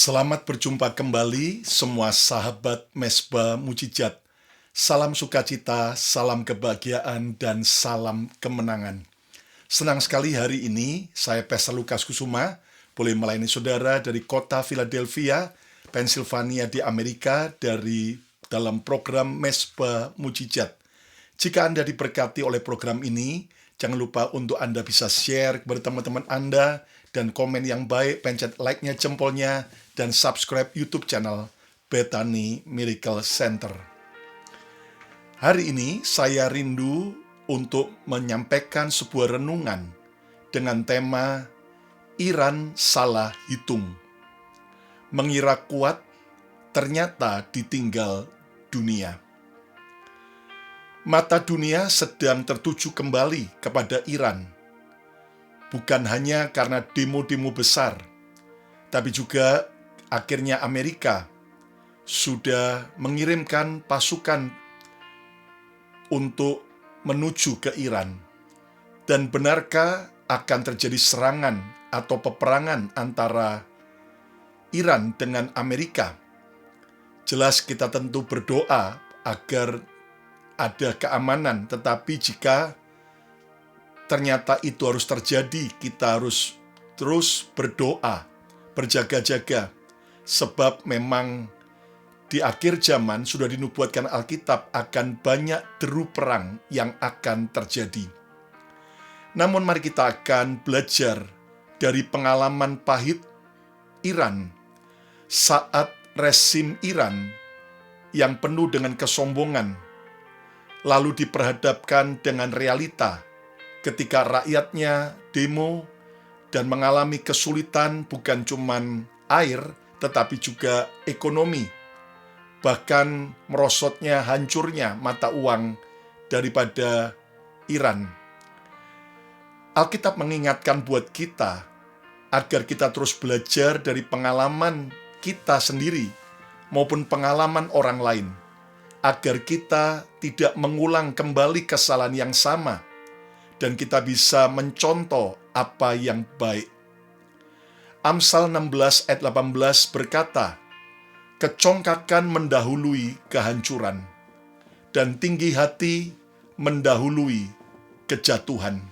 Selamat berjumpa kembali semua sahabat Mesbah Mujizat. Salam sukacita, salam kebahagiaan, dan salam kemenangan. Senang sekali hari ini saya Pastor Lukas Kusuma boleh melayani saudara dari kota Philadelphia, Pennsylvania di Amerika dari dalam program Mesbah Mujizat. Jika Anda diberkati oleh program ini, jangan lupa untuk Anda bisa share kepada teman-teman Anda dan komen yang baik, pencet like-nya, jempolnya, dan subscribe YouTube channel Bethany Miracle Center. Hari ini saya rindu untuk menyampaikan sebuah renungan dengan tema Iran salah hitung. Mengira kuat, ternyata ditinggal dunia. Mata dunia sedang tertuju kembali kepada Iran. Bukan hanya karena demo-demo besar, tapi juga akhirnya Amerika sudah mengirimkan pasukan untuk menuju ke Iran. Dan benarkah akan terjadi serangan atau peperangan antara Iran dengan Amerika? Jelas kita tentu berdoa agar ada keamanan, tetapi jika ternyata itu harus terjadi, kita harus terus berdoa, berjaga-jaga, sebab memang di akhir zaman sudah dinubuatkan Alkitab akan banyak deru perang yang akan terjadi. Namun mari kita akan belajar dari pengalaman pahit Iran saat rezim Iran yang penuh dengan kesombongan lalu diperhadapkan dengan realita ketika rakyatnya demo dan mengalami kesulitan bukan cuman air, tetapi juga ekonomi. Bahkan merosotnya, hancurnya mata uang daripada Iran. Alkitab mengingatkan buat kita agar kita terus belajar dari pengalaman kita sendiri maupun pengalaman orang lain, agar kita tidak mengulang kembali kesalahan yang sama, dan kita bisa mencontoh apa yang baik. Amsal 16 ayat 18 berkata, "Kecongkakan mendahului kehancuran, dan tinggi hati mendahului kejatuhan."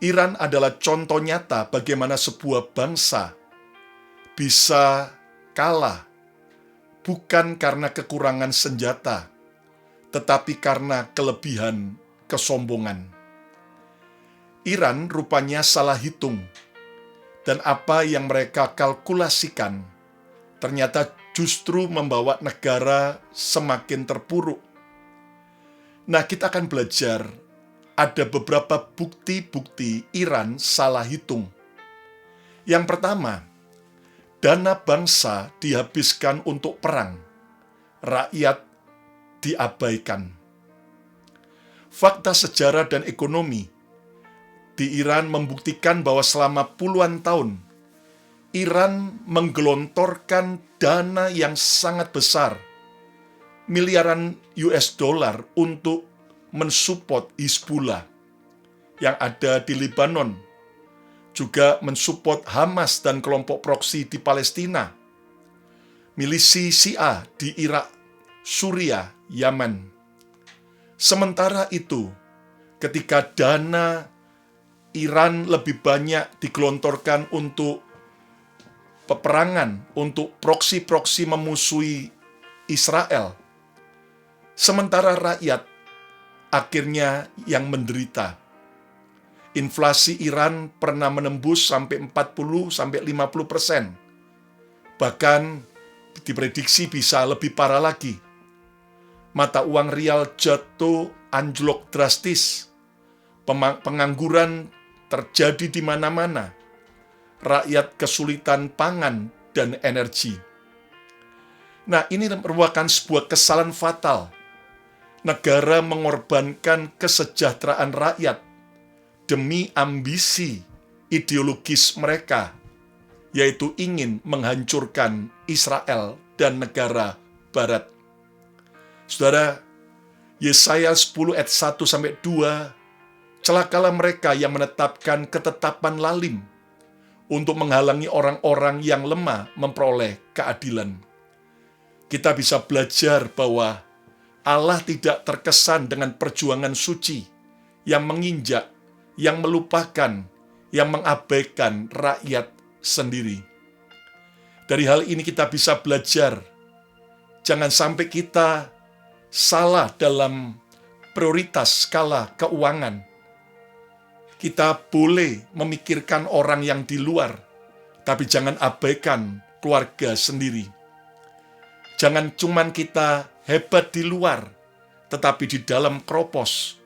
Iran adalah contoh nyata bagaimana sebuah bangsa bisa kalah, bukan karena kekurangan senjata, tetapi karena kelebihan kesombongan. Iran rupanya salah hitung, dan apa yang mereka kalkulasikan ternyata justru membawa negara semakin terpuruk. Nah, kita akan belajar ada beberapa bukti-bukti Iran salah hitung. Yang pertama, dana bangsa dihabiskan untuk perang, rakyat diabaikan. Fakta sejarah dan ekonomi di Iran membuktikan bahwa selama puluhan tahun, Iran menggelontorkan dana yang sangat besar, miliaran US dollar untuk mensupport Hizbullah yang ada di Lebanon, juga mensupport Hamas dan kelompok proksi di Palestina, milisi Syiah di Irak, Suriah, Yaman. Sementara itu, ketika dana Iran lebih banyak digelontorkan untuk peperangan, untuk proksi-proksi memusuhi Israel, sementara rakyat akhirnya yang menderita. Inflasi Iran pernah menembus sampai 40-50%. Bahkan diprediksi bisa lebih parah lagi. Mata uang rial jatuh anjlok drastis. Pengangguran terjadi di mana-mana. Rakyat kesulitan pangan dan energi. Nah, ini merupakan sebuah kesalahan fatal. Negara mengorbankan kesejahteraan rakyat demi ambisi ideologis mereka, yaitu ingin menghancurkan Israel dan negara Barat. Saudara, Yesaya 10 ayat 1-2, celakalah mereka yang menetapkan ketetapan lalim untuk menghalangi orang-orang yang lemah memperoleh keadilan. Kita bisa belajar bahwa Allah tidak terkesan dengan perjuangan suci yang menginjak, yang melupakan, yang mengabaikan rakyat sendiri. Dari hal ini kita bisa belajar, jangan sampai kita salah dalam prioritas skala keuangan. Kita boleh memikirkan orang yang di luar, tapi jangan abaikan keluarga sendiri. Jangan cuman kita hebat di luar, tetapi di dalam keropos.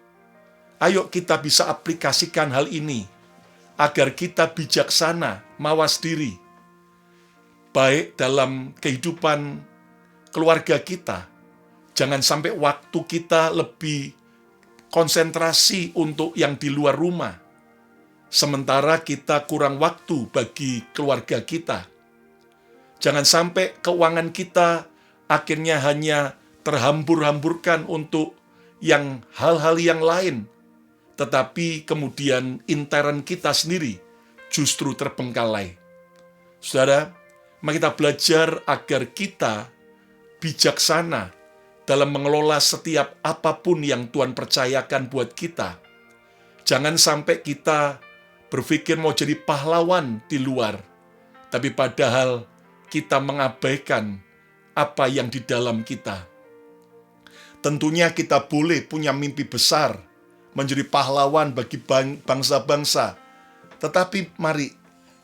Ayo kita bisa aplikasikan hal ini, agar kita bijaksana, mawas diri, baik dalam kehidupan keluarga kita. Jangan sampai waktu kita lebih konsentrasi untuk yang di luar rumah, sementara kita kurang waktu bagi keluarga kita. Jangan sampai keuangan kita akhirnya hanya terhambur-hamburkan untuk yang hal-hal yang lain, tetapi kemudian intern kita sendiri justru terbengkalai. Saudara, mari kita belajar agar kita bijaksana dalam mengelola setiap apapun yang Tuhan percayakan buat kita. Jangan sampai kita berpikir mau jadi pahlawan di luar, tapi padahal kita mengabaikan apa yang di dalam kita. Tentunya kita boleh punya mimpi besar, menjadi pahlawan bagi bangsa-bangsa, tetapi mari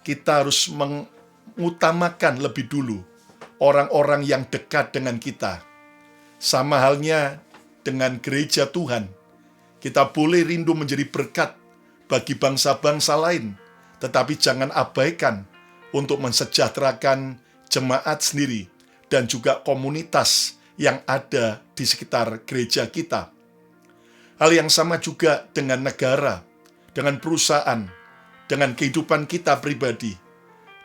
kita harus mengutamakan lebih dulu orang-orang yang dekat dengan kita. Sama halnya dengan gereja Tuhan, kita boleh rindu menjadi berkat bagi bangsa-bangsa lain, tetapi jangan abaikan untuk mensejahterakan jemaat sendiri dan juga komunitas yang ada di sekitar gereja kita. Hal yang sama juga dengan negara, dengan perusahaan, dengan kehidupan kita pribadi.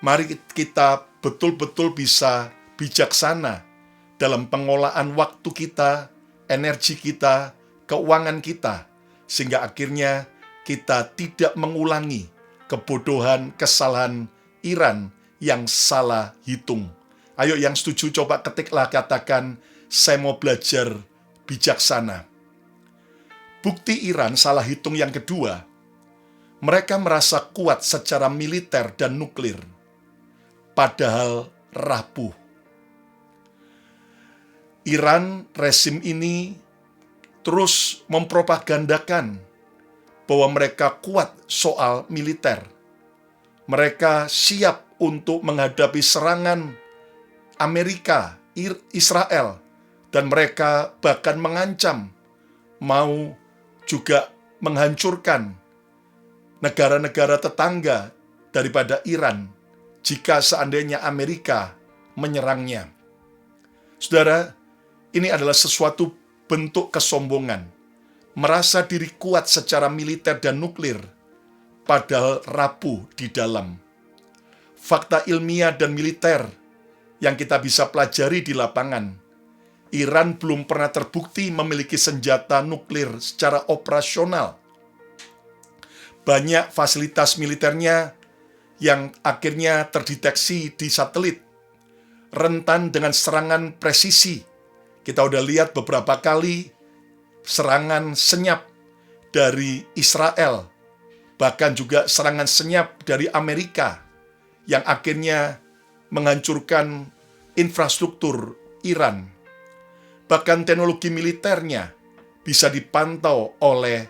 Mari kita betul-betul bisa bijaksana dalam pengolahan waktu kita, energi kita, keuangan kita, sehingga akhirnya kita tidak mengulangi kebodohan, kesalahan Iran yang salah hitung. Ayo yang setuju coba ketiklah, katakan, saya mau belajar bijaksana. Bukti Iran salah hitung yang kedua, mereka merasa kuat secara militer dan nuklir, padahal rapuh. Iran, rezim ini terus mempropagandakan bahwa mereka kuat soal militer. Mereka siap untuk menghadapi serangan Amerika, Israel, dan mereka bahkan mengancam mau juga menghancurkan negara-negara tetangga daripada Iran jika seandainya Amerika menyerangnya. Saudara, ini adalah sesuatu bentuk kesombongan, merasa diri kuat secara militer dan nuklir, padahal rapuh di dalam. Fakta ilmiah dan militer yang kita bisa pelajari di lapangan, Iran belum pernah terbukti memiliki senjata nuklir secara operasional. Banyak fasilitas militernya yang akhirnya terdeteksi di satelit, rentan dengan serangan presisi. Kita udah lihat beberapa kali serangan senyap dari Israel, bahkan juga serangan senyap dari Amerika yang akhirnya menghancurkan infrastruktur Iran. Bahkan teknologi militernya bisa dipantau oleh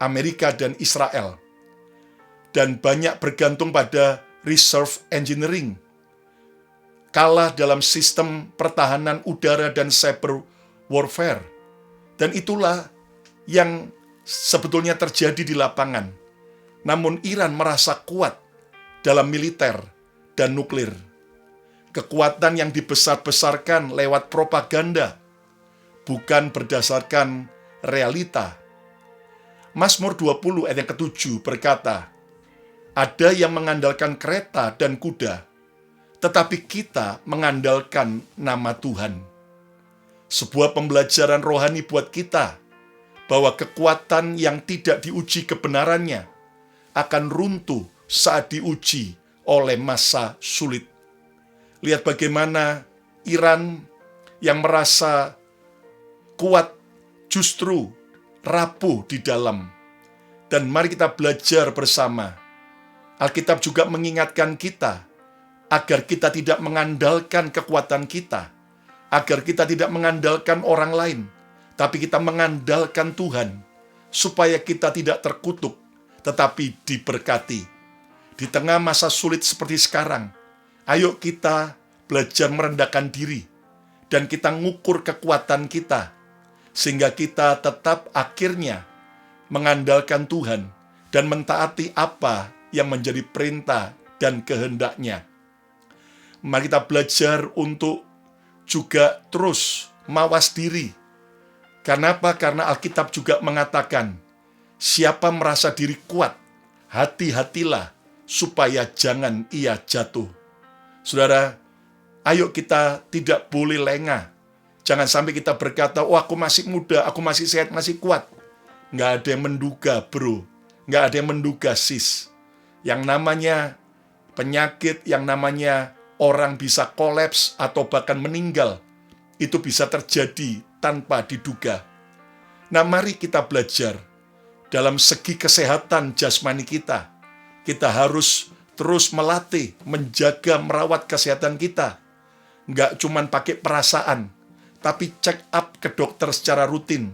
Amerika dan Israel, dan banyak bergantung pada reserve engineering. Kalah dalam sistem pertahanan udara dan cyber warfare. Dan itulah yang sebetulnya terjadi di lapangan. Namun Iran merasa kuat dalam militer dan nuklir. Kekuatan yang dibesar-besarkan lewat propaganda, bukan berdasarkan realita. Mazmur 20 ayat yang ke-7 berkata, ada yang mengandalkan kereta dan kuda, tetapi kita mengandalkan nama Tuhan. Sebuah pembelajaran rohani buat kita, bahwa kekuatan yang tidak diuji kebenarannya akan runtuh saat diuji oleh masa sulit. Lihat bagaimana Iran yang merasa kuat justru rapuh di dalam. Dan mari kita belajar bersama. Alkitab juga mengingatkan kita agar kita tidak mengandalkan kekuatan kita, agar kita tidak mengandalkan orang lain, tapi kita mengandalkan Tuhan, supaya kita tidak terkutuk, tetapi diberkati. Di tengah masa sulit seperti sekarang, ayo kita belajar merendahkan diri, dan kita ngukur kekuatan kita, sehingga kita tetap akhirnya mengandalkan Tuhan, dan mentaati apa yang menjadi perintah dan kehendak-Nya. Mari kita belajar untuk juga terus mawas diri. Karena apa? Karena Alkitab juga mengatakan, siapa merasa diri kuat, hati-hatilah supaya jangan ia jatuh. Saudara, ayo kita tidak boleh lengah. Jangan sampai kita berkata, oh aku masih muda, aku masih sehat, masih kuat. Nggak ada yang menduga, bro. Nggak ada yang menduga, sis. Yang namanya penyakit, yang namanya orang bisa kolaps atau bahkan meninggal, itu bisa terjadi tanpa diduga. Nah, mari kita belajar dalam segi kesehatan jasmani kita. Kita harus terus melatih, menjaga, merawat kesehatan kita. Nggak cuma pakai perasaan, tapi check up ke dokter secara rutin.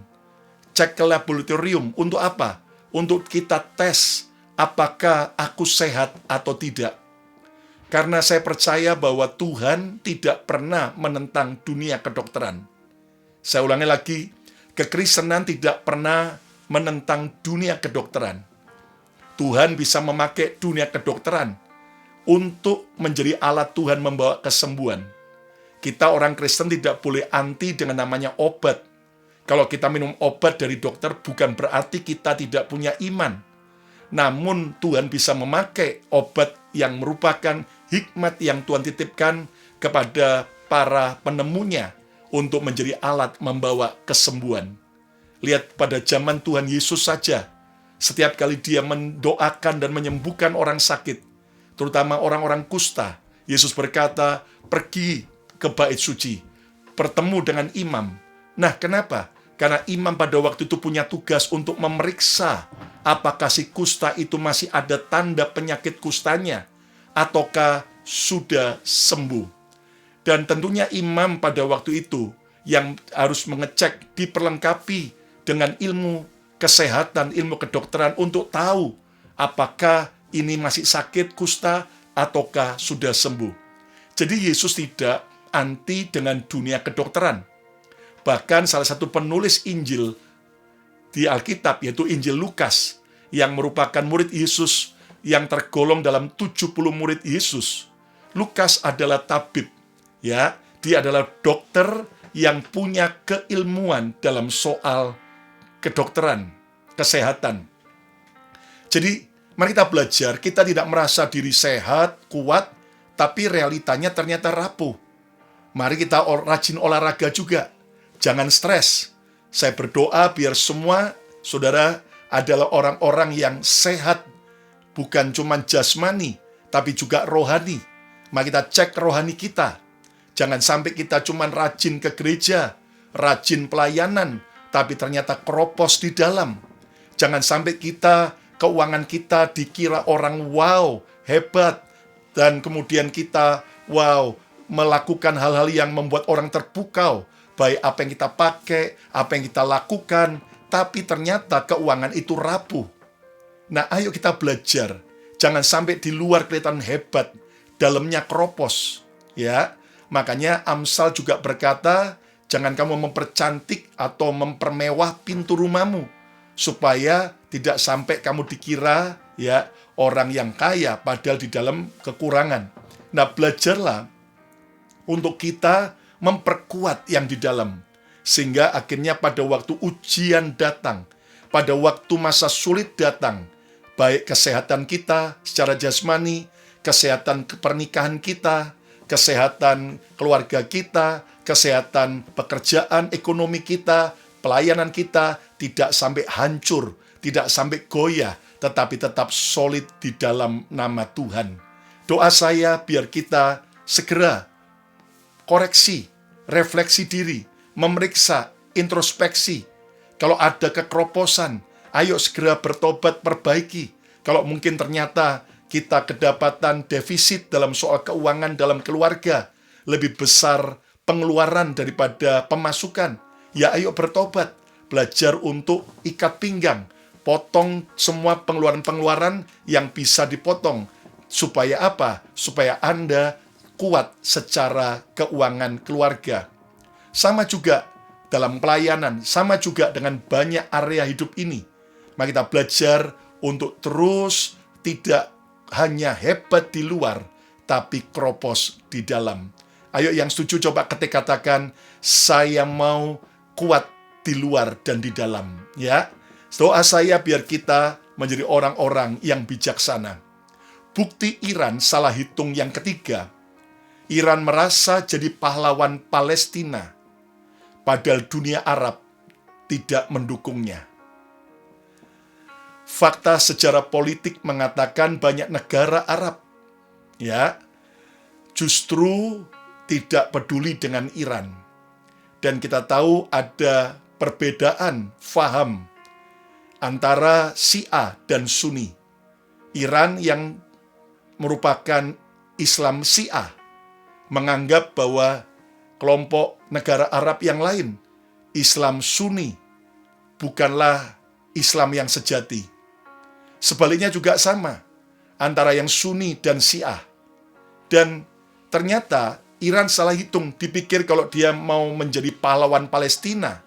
Cek ke laboratorium, untuk apa? Untuk kita tes apakah aku sehat atau tidak. Karena saya percaya bahwa Tuhan tidak pernah menentang dunia kedokteran. Saya ulangi lagi, kekristenan tidak pernah menentang dunia kedokteran. Tuhan bisa memakai dunia kedokteran untuk menjadi alat Tuhan membawa kesembuhan. Kita orang Kristen tidak boleh anti dengan namanya obat. Kalau kita minum obat dari dokter bukan berarti kita tidak punya iman. Namun Tuhan bisa memakai obat yang merupakan hikmat yang Tuhan titipkan kepada para penemunya untuk menjadi alat membawa kesembuhan. Lihat pada zaman Tuhan Yesus saja, setiap kali dia mendoakan dan menyembuhkan orang sakit, terutama orang-orang kusta, Yesus berkata, pergi ke bait suci, bertemu dengan imam. Nah, kenapa? Karena imam pada waktu itu punya tugas untuk memeriksa apakah si kusta itu masih ada tanda penyakit kustanya ataukah sudah sembuh. Dan tentunya imam pada waktu itu yang harus mengecek, diperlengkapi dengan ilmu kesehatan, ilmu kedokteran untuk tahu apakah ini masih sakit kusta ataukah sudah sembuh. Jadi Yesus tidak anti dengan dunia kedokteran. Bahkan salah satu penulis Injil di Alkitab, yaitu Injil Lukas, yang merupakan murid Yesus yang tergolong dalam 70 murid Yesus. Lukas adalah tabib, ya, dia adalah dokter yang punya keilmuan dalam soal kedokteran, kesehatan. Jadi, mari kita belajar, kita tidak merasa diri sehat, kuat, tapi realitanya ternyata rapuh. Mari kita rajin olahraga juga. Jangan stres. Saya berdoa biar semua saudara adalah orang-orang yang sehat, bukan cuma jasmani, tapi juga rohani. Mari kita cek rohani kita. Jangan sampai kita cuma rajin ke gereja, rajin pelayanan, tapi ternyata keropos di dalam. Jangan sampai keuangan kita dikira orang wow, hebat, dan kemudian kita melakukan hal-hal yang membuat orang terpukau. Baik apa yang kita pakai, apa yang kita lakukan, tapi ternyata keuangan itu rapuh. Nah, ayo kita belajar. Jangan sampai di luar kelihatan hebat, dalamnya keropos. Ya, makanya Amsal juga berkata, jangan kamu mempercantik atau mempermewah pintu rumahmu, supaya tidak sampai kamu dikira ya orang yang kaya, padahal di dalam kekurangan. Nah, belajarlah untuk kita memperkuat yang di dalam, sehingga akhirnya pada waktu ujian datang, pada waktu masa sulit datang, baik kesehatan kita secara jasmani, kesehatan pernikahan kita, kesehatan keluarga kita, kesehatan pekerjaan, ekonomi kita, pelayanan kita, tidak sampai hancur, tidak sampai goyah, tetapi tetap solid di dalam nama Tuhan. Doa saya biar kita segera koreksi, refleksi diri, memeriksa, introspeksi. Kalau ada kekeroposan, ayo segera bertobat, perbaiki. Kalau mungkin ternyata kita kedapatan defisit dalam soal keuangan dalam keluarga, lebih besar pengeluaran daripada pemasukan, ya ayo bertobat, belajar untuk ikat pinggang, potong semua pengeluaran-pengeluaran yang bisa dipotong. Supaya apa? Supaya Anda kuat secara keuangan keluarga. Sama juga dalam pelayanan, sama juga dengan banyak area hidup ini. Mari kita belajar untuk terus tidak hanya hebat di luar, tapi kropos di dalam. Ayo yang setuju coba katakan, saya mau kuat di luar dan di dalam. Ya, doa saya biar kita menjadi orang-orang yang bijaksana. Bukti Iran salah hitung yang ketiga. Iran merasa jadi pahlawan Palestina, padahal dunia Arab tidak mendukungnya. Fakta sejarah politik mengatakan banyak negara Arab justru tidak peduli dengan Iran. Dan kita tahu ada perbedaan faham antara Syiah dan Sunni. Iran yang merupakan Islam Syiah menganggap bahwa kelompok negara Arab yang lain, Islam Sunni, bukanlah Islam yang sejati. Sebaliknya juga sama, antara yang Sunni dan Syiah. Dan ternyata Iran salah hitung, dipikir kalau dia mau menjadi pahlawan Palestina,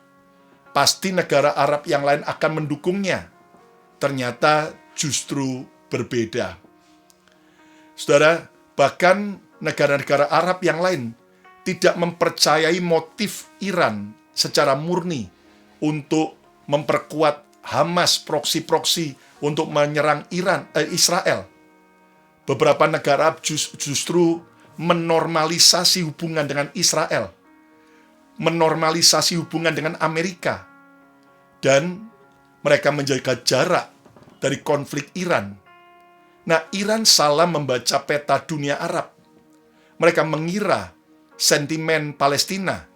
pasti negara Arab yang lain akan mendukungnya. Ternyata justru berbeda. Saudara, bahkan negara-negara Arab yang lain tidak mempercayai motif Iran secara murni untuk memperkuat Hamas, proksi-proksi untuk menyerang Israel. Beberapa negara justru menormalisasi hubungan dengan Israel, menormalisasi hubungan dengan Amerika, dan mereka menjaga jarak dari konflik Iran. Nah, Iran salah membaca peta dunia Arab. Mereka mengira sentimen Palestina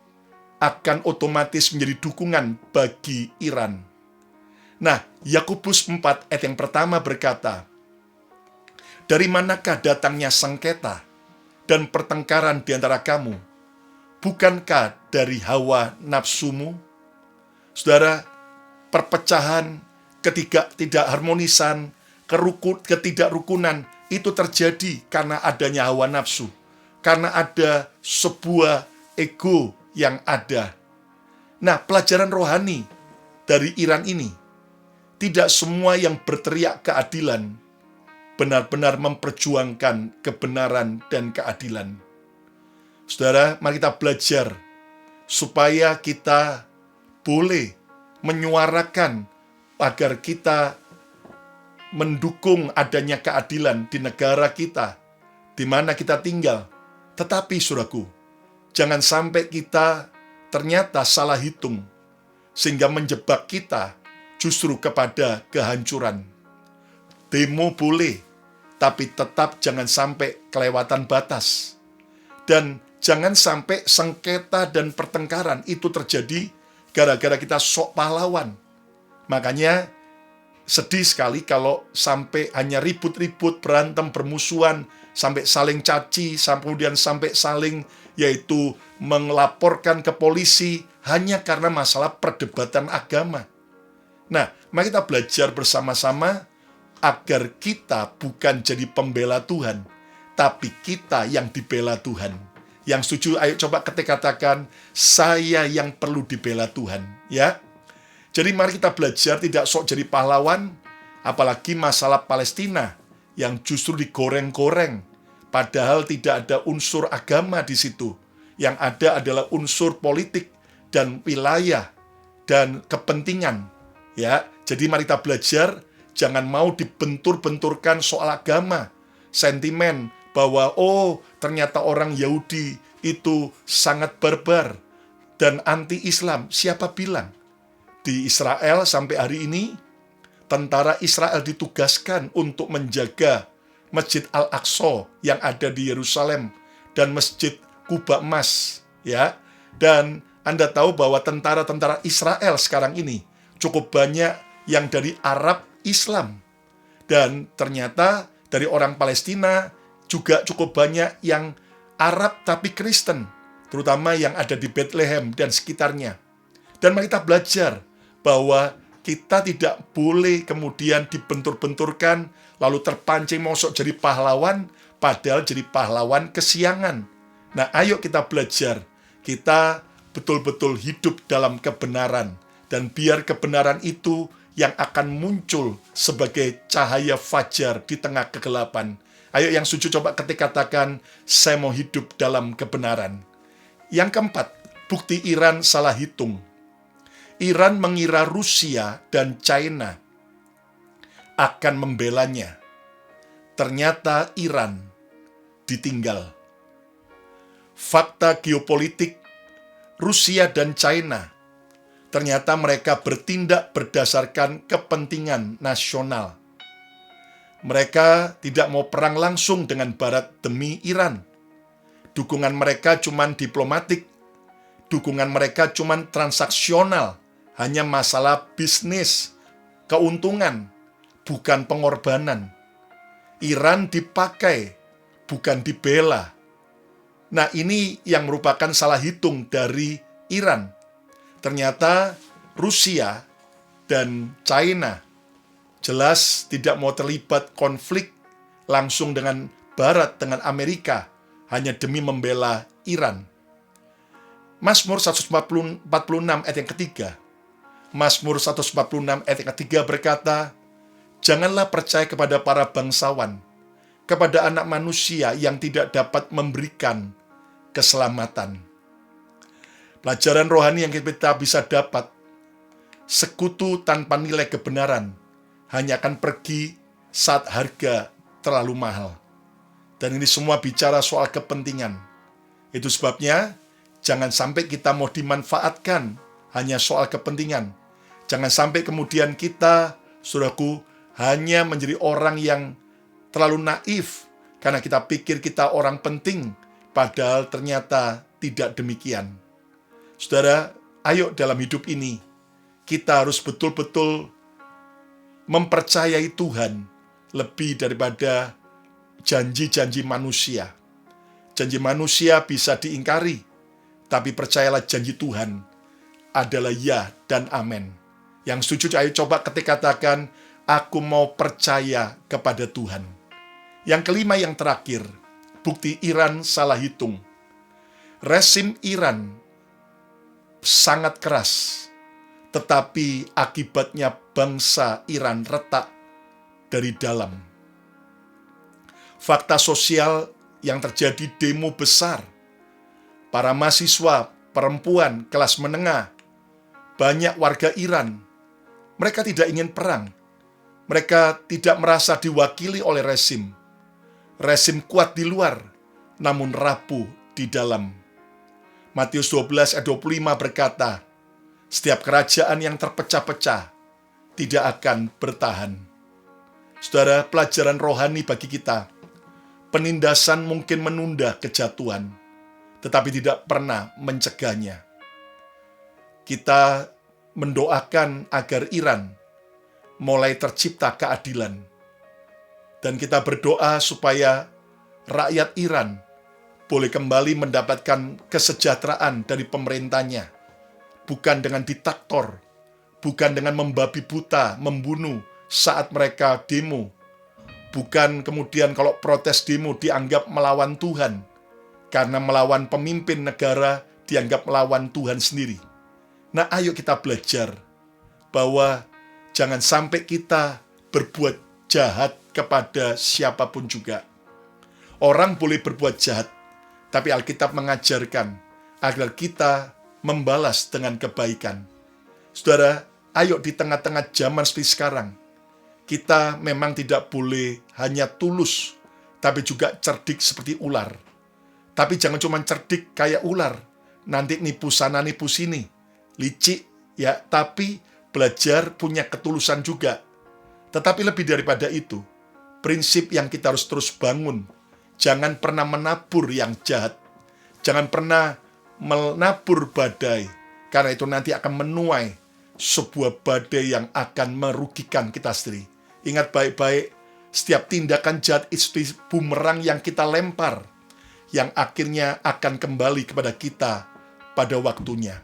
akan otomatis menjadi dukungan bagi Iran. Nah, Yakobus 4 ayat yang pertama berkata, dari manakah datangnya sengketa dan pertengkaran di antara kamu? Bukankah dari hawa nafsumu? Saudara, perpecahan, ketidakharmonisan, ketidakrukunan itu terjadi karena adanya hawa nafsu, karena ada sebuah ego yang ada. Nah, pelajaran rohani dari Iran ini, tidak semua yang berteriak keadilan benar-benar memperjuangkan kebenaran dan keadilan. Saudara, mari kita belajar supaya kita boleh menyuarakan agar kita mendukung adanya keadilan di negara kita, di mana kita tinggal. Tetapi, saudaraku, jangan sampai kita ternyata salah hitung, sehingga menjebak kita justru kepada kehancuran. Demo boleh, tapi tetap jangan sampai kelewatan batas. Dan jangan sampai sengketa dan pertengkaran itu terjadi gara-gara kita sok pahlawan. Makanya sedih sekali kalau sampai hanya ribut-ribut, berantem, bermusuhan, sampai saling caci, kemudian sampai saling yaitu melaporkan ke polisi hanya karena masalah perdebatan agama. Nah, mari kita belajar bersama-sama agar kita bukan jadi pembela Tuhan, tapi kita yang dibela Tuhan. Yang setuju, ayo coba katakan, saya yang perlu dibela Tuhan. Ya. Jadi mari kita belajar tidak sok jadi pahlawan, apalagi masalah Palestina yang justru digoreng-goreng, padahal tidak ada unsur agama di situ. Yang ada adalah unsur politik dan wilayah dan kepentingan. Ya, jadi mari kita belajar, jangan mau dibentur-benturkan soal agama, sentimen bahwa ternyata orang Yahudi itu sangat barbar dan anti-Islam. Siapa bilang? Di Israel sampai hari ini, tentara Israel ditugaskan untuk menjaga Masjid Al-Aqsa yang ada di Yerusalem dan Masjid Kuba Emas, ya. Dan Anda tahu bahwa tentara-tentara Israel sekarang ini cukup banyak yang dari Arab Islam. Dan ternyata dari orang Palestina juga cukup banyak yang Arab tapi Kristen, terutama yang ada di Bethlehem dan sekitarnya. Dan mari kita belajar bahwa kita tidak boleh kemudian dibentur-benturkan, lalu terpancing masuk jadi pahlawan, padahal jadi pahlawan kesiangan. Nah, ayo kita belajar. Kita betul-betul hidup dalam kebenaran. Dan biar kebenaran itu yang akan muncul sebagai cahaya fajar di tengah kegelapan. Ayo yang setuju coba ketika katakan, saya mau hidup dalam kebenaran. Yang keempat, bukti Iran salah hitung. Iran mengira Rusia dan China akan membelanya. Ternyata Iran ditinggal. Fakta geopolitik, Rusia dan China, ternyata mereka bertindak berdasarkan kepentingan nasional. Mereka tidak mau perang langsung dengan Barat demi Iran. Dukungan mereka cuman diplomatik. Dukungan mereka cuman transaksional. Hanya masalah bisnis, keuntungan, bukan pengorbanan. Iran dipakai, bukan dibela. Nah, ini yang merupakan salah hitung dari Iran. Ternyata Rusia dan China jelas tidak mau terlibat konflik langsung dengan Barat, dengan Amerika, hanya demi membela Iran. Mazmur 146 ayat yang ketiga. Mazmur 146 ayat yang ketiga berkata, janganlah percaya kepada para bangsawan, kepada anak manusia yang tidak dapat memberikan keselamatan. Pelajaran rohani yang kita bisa dapat, sekutu tanpa nilai kebenaran hanya akan pergi saat harga terlalu mahal. Dan ini semua bicara soal kepentingan. Itu sebabnya, jangan sampai kita mau dimanfaatkan hanya soal kepentingan. Jangan sampai kemudian kita, saudaraku, hanya menjadi orang yang terlalu naif karena kita pikir kita orang penting, padahal ternyata tidak demikian. Saudara, ayo dalam hidup ini, kita harus betul-betul mempercayai Tuhan lebih daripada janji-janji manusia. Janji manusia bisa diingkari, tapi percayalah janji Tuhan adalah ya dan amin. Yang setuju, ayo coba ketika katakan, aku mau percaya kepada Tuhan. Yang kelima, yang terakhir, bukti Iran salah hitung. Rezim Iran sangat keras, tetapi akibatnya bangsa Iran retak dari dalam. Fakta sosial yang terjadi demo besar, para mahasiswa, perempuan, kelas menengah, banyak warga Iran, mereka tidak ingin perang. Mereka tidak merasa diwakili oleh rezim. Rezim kuat di luar, namun rapuh di dalam. Matius 12 ayat 25 berkata, setiap kerajaan yang terpecah-pecah tidak akan bertahan. Saudara, pelajaran rohani bagi kita, penindasan mungkin menunda kejatuhan, tetapi tidak pernah mencegahnya. Kita mendoakan agar Iran mulai tercipta keadilan. Dan kita berdoa supaya rakyat Iran boleh kembali mendapatkan kesejahteraan dari pemerintahnya. Bukan dengan diktator, bukan dengan membabi buta, membunuh saat mereka demo. Bukan kemudian kalau protes demo dianggap melawan Tuhan, karena melawan pemimpin negara dianggap melawan Tuhan sendiri. Nah, ayo kita belajar bahwa jangan sampai kita berbuat jahat kepada siapapun juga. Orang boleh berbuat jahat, tapi Alkitab mengajarkan agar kita membalas dengan kebaikan. Saudara, ayo di tengah-tengah zaman seperti sekarang, kita memang tidak boleh hanya tulus, tapi juga cerdik seperti ular. Tapi jangan cuma cerdik kayak ular, nanti nipu sana nipu sini. Licik, ya, tapi belajar punya ketulusan juga. Tetapi lebih daripada itu, prinsip yang kita harus terus bangun. Jangan pernah menabur yang jahat. Jangan pernah menabur badai, karena itu nanti akan menuai sebuah badai yang akan merugikan kita sendiri. Ingat baik-baik, setiap tindakan jahat itu bumerang yang kita lempar, yang akhirnya akan kembali kepada kita pada waktunya.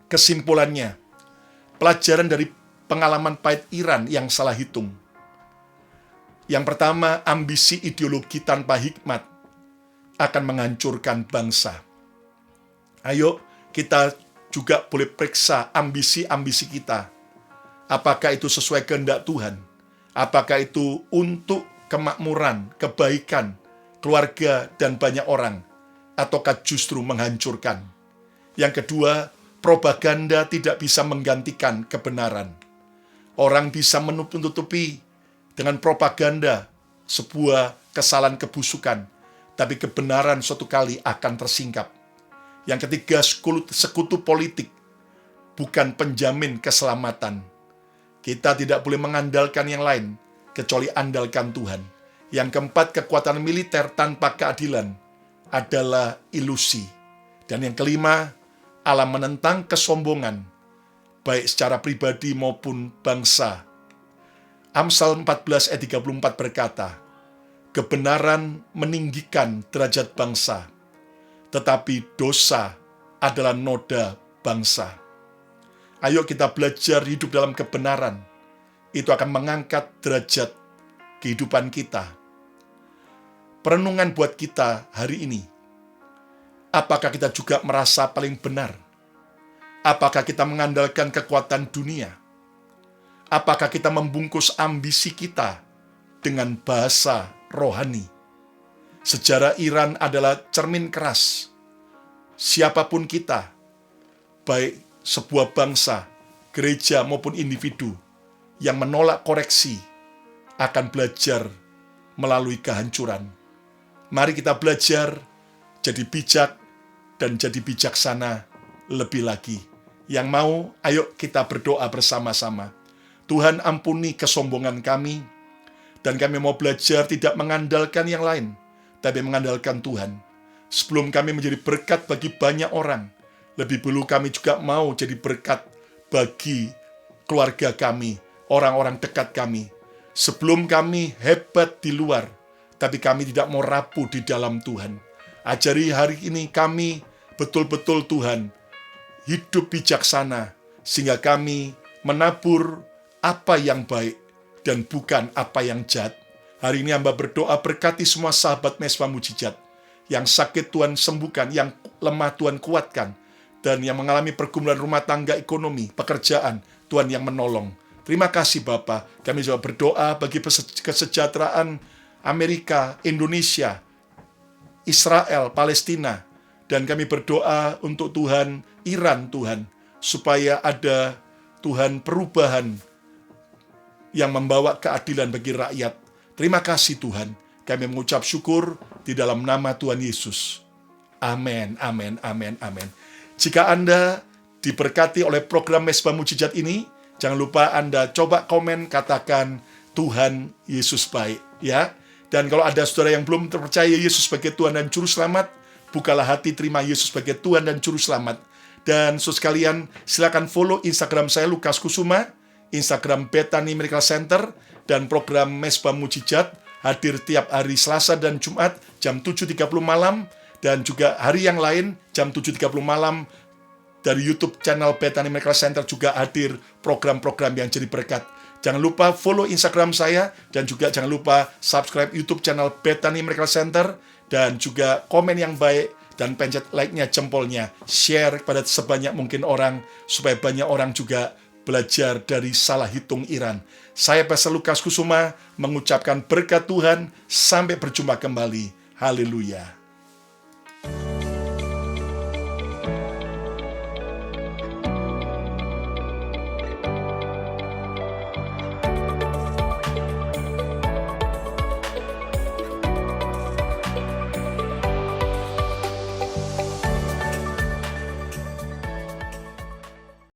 Kesimpulannya, pelajaran dari pengalaman pahit Iran yang salah hitung. Yang pertama, ambisi ideologi tanpa hikmat akan menghancurkan bangsa. Ayo, kita juga boleh periksa ambisi-ambisi kita. Apakah itu sesuai kehendak Tuhan? Apakah itu untuk kemakmuran, kebaikan, keluarga, dan banyak orang? Ataukah justru menghancurkan? Yang kedua, propaganda tidak bisa menggantikan kebenaran. Orang bisa menutupi dengan propaganda sebuah kesalahan kebusukan, tapi kebenaran suatu kali akan tersingkap. Yang ketiga, sekutu politik bukan penjamin keselamatan. Kita tidak boleh mengandalkan yang lain, kecuali andalkan Tuhan. Yang keempat, kekuatan militer tanpa keadilan adalah ilusi. Dan yang kelima, Allah menentang kesombongan, baik secara pribadi maupun bangsa. Amsal 14 ayat 34 berkata, kebenaran meninggikan derajat bangsa, tetapi dosa adalah noda bangsa. Ayo kita belajar hidup dalam kebenaran. Itu akan mengangkat derajat kehidupan kita. Perenungan buat kita hari ini. Apakah kita juga merasa paling benar? Apakah kita mengandalkan kekuatan dunia? Apakah kita membungkus ambisi kita dengan bahasa rohani? Sejarah Iran adalah cermin keras. Siapapun kita, baik sebuah bangsa, gereja maupun individu yang menolak koreksi, akan belajar melalui kehancuran. Mari kita belajar jadi bijak dan jadi bijaksana lebih lagi. Yang mau, ayo kita berdoa bersama-sama. Tuhan, ampuni kesombongan kami, dan kami mau belajar tidak mengandalkan yang lain, tapi mengandalkan Tuhan. Sebelum kami menjadi berkat bagi banyak orang, lebih dulu kami juga mau jadi berkat bagi keluarga kami, orang-orang dekat kami. Sebelum kami hebat di luar, tapi kami tidak mau rapuh di dalam Tuhan. Ajari hari ini kami betul-betul Tuhan, hidup bijaksana, sehingga kami menabur apa yang baik dan bukan apa yang jahat. Hari ini hamba berdoa berkati semua sahabat Mesbah Mujizat. Yang sakit Tuhan sembuhkan, yang lemah Tuhan kuatkan, dan yang mengalami pergumulan rumah tangga, ekonomi, pekerjaan, Tuhan yang menolong. Terima kasih Bapa. Kami juga berdoa bagi kesejahteraan Amerika, Indonesia, Israel, Palestina. Dan kami berdoa untuk Tuhan, Iran Tuhan, supaya ada Tuhan perubahan yang membawa keadilan bagi rakyat. Terima kasih Tuhan. Kami mengucap syukur di dalam nama Tuhan Yesus. Amin, amin, amin, amin. Jika Anda diberkati oleh program Mesbah Mujizat ini, jangan lupa Anda coba komen, katakan Tuhan Yesus baik, ya. Dan kalau ada saudara yang belum percaya Yesus sebagai Tuhan dan Juru Selamat, bukalah hati, terima Yesus sebagai Tuhan dan Juru Selamat. Dan saudara sekalian, silakan follow Instagram saya Lukas Kusuma, Instagram Bethany Miracle Center, dan program Mesbah Mujizat hadir tiap hari Selasa dan Jumat jam 7.30 malam, dan juga hari yang lain jam 7.30 malam dari YouTube channel Bethany Miracle Center juga hadir program-program yang jadi berkat. Jangan lupa follow Instagram saya, dan juga jangan lupa subscribe YouTube channel Bethany Miracle Center, dan juga komen yang baik, dan pencet like-nya, jempolnya, share kepada sebanyak mungkin orang, supaya banyak orang juga belajar dari salah hitung Iran. Saya Pastor Lukas Kusuma mengucapkan berkat Tuhan. Sampai berjumpa kembali. Haleluya.